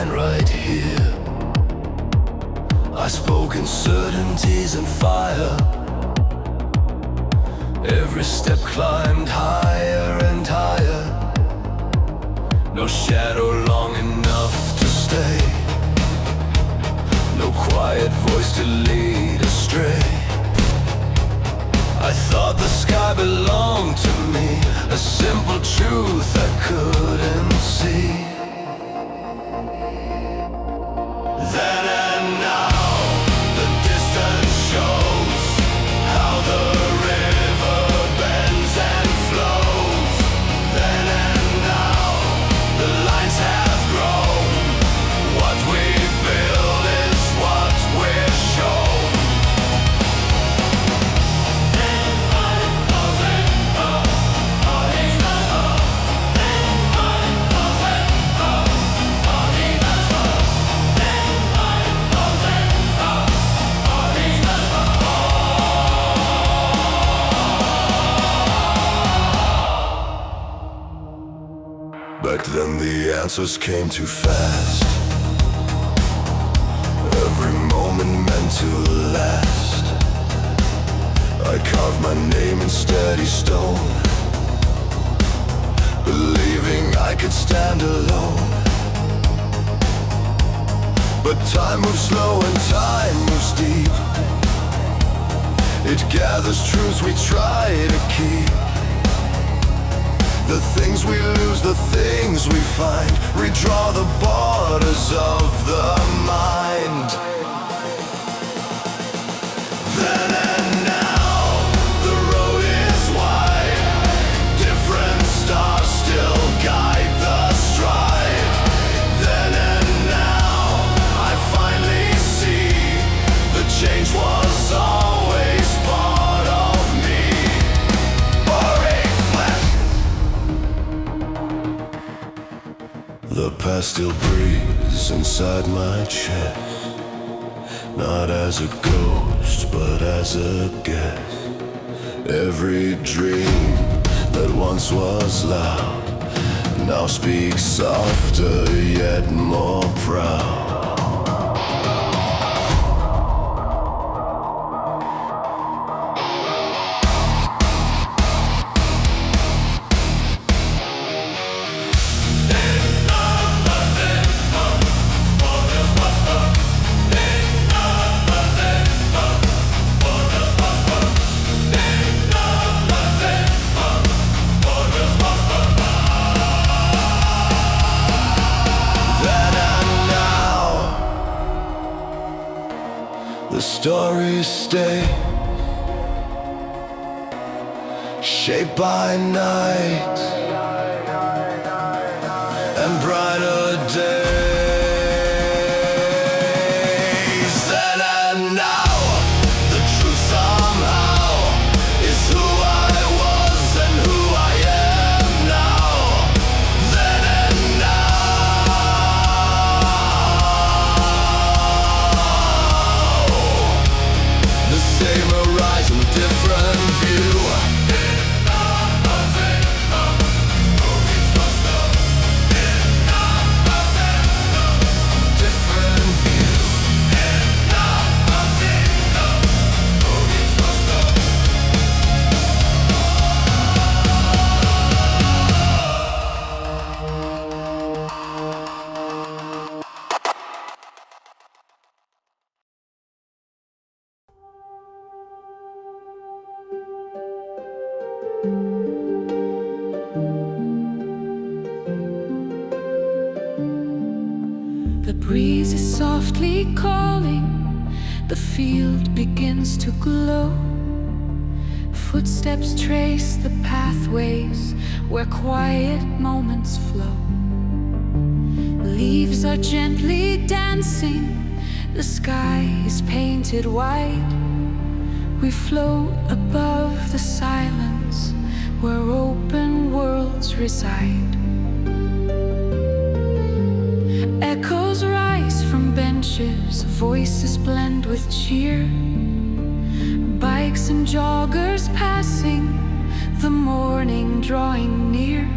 line right here. I spoke in certainties and fire. Every step climbed higher and higher. No shadow long enough to stay. No quiet voice to lead astray. I thought the sky belonged to me, a simple truth I couldn't see. Then and now, the distance shows how the river bends and flows. Then and now, the lines have grown. What we build is what we're shown. Back then the answers came too fast. Every moment meant to last. I carved my name in steady stone, believing I could stand alone. But time moves slow and time moves deep. It gathers truths we try to keep. The things we lose, the things we find, redraw the borders of the mind. Then and now, the road is wide. Different stars still guide the stride. Then and now, I finally see the change was always part of me. The past still breathes inside my chest, not as a ghost, but as a guest. Every dream that once was loud now speaks softer yet more proud. The stories stay, shaped by night and brighter days. Then and now, the truth somehow is who I was and who I am now. Then and the same horizon, different view. Different view. The breeze is softly calling, the field begins to glow. Footsteps trace the pathways where quiet moments flow. Leaves are gently dancing, the sky is painted white. We float above the silence where open worlds reside. Echoes rise from benches, voices blend with cheer. Bikes and joggers passing, the morning drawing near.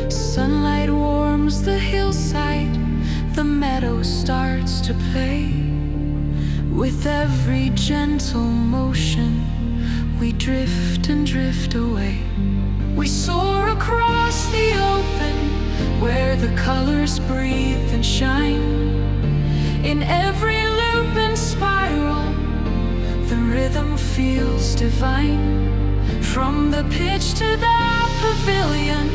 Sunlight warms the hillside, shadow starts to play. With every gentle motion, we drift and drift away. We soar across the open, where the colors breathe and shine. In every loop and spiral, the rhythm feels divine. From the pitch to the pavilion,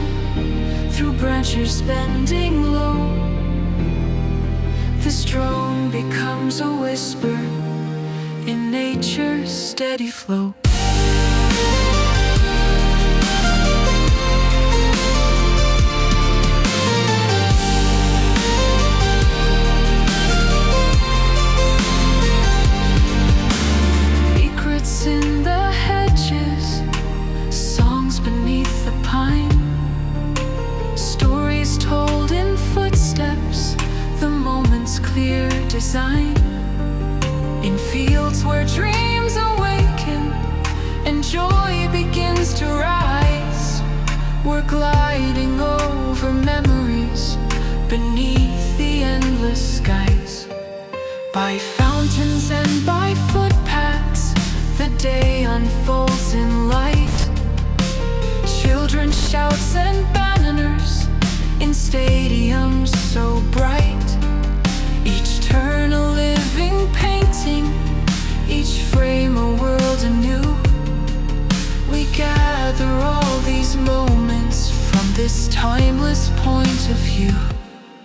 through branches bending low, this drone becomes a whisper in nature's steady flow. Secrets in the hedges, songs beneath the pine, stories told in footsteps, the moment's clear design. In fields where dreams awaken and joy begins to rise, we're gliding over memories beneath the endless skies. By fountains and by footpaths, the day unfolds in light. Children's shouts and banners in stadiums so bright. Each turn a living painting, each frame a world anew. We gather all these moments from this timeless point of view.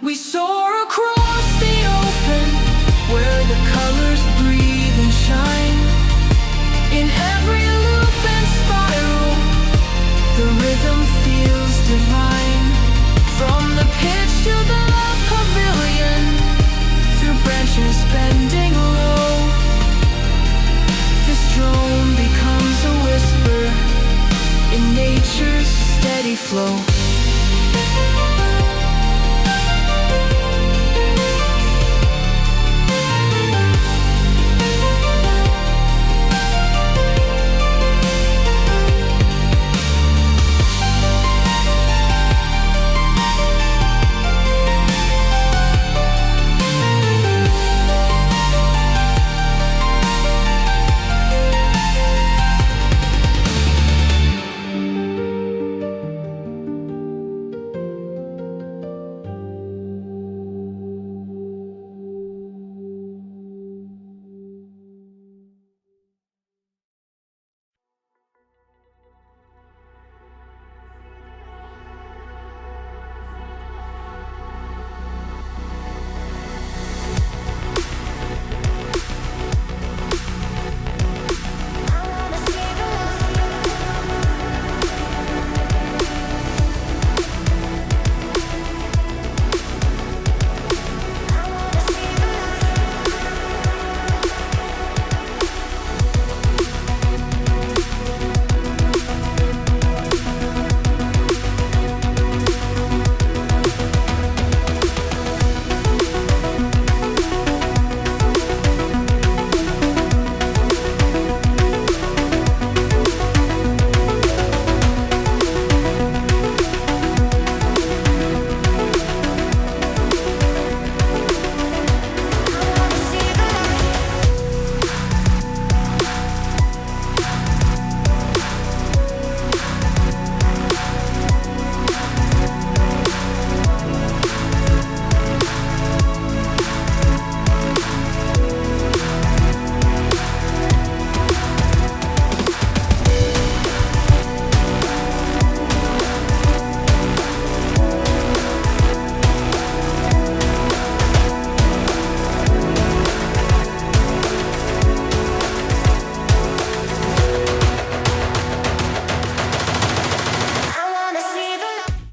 We soar across the open, where the colors breathe and shine. In every loop and spiral, the rhythm feels divine.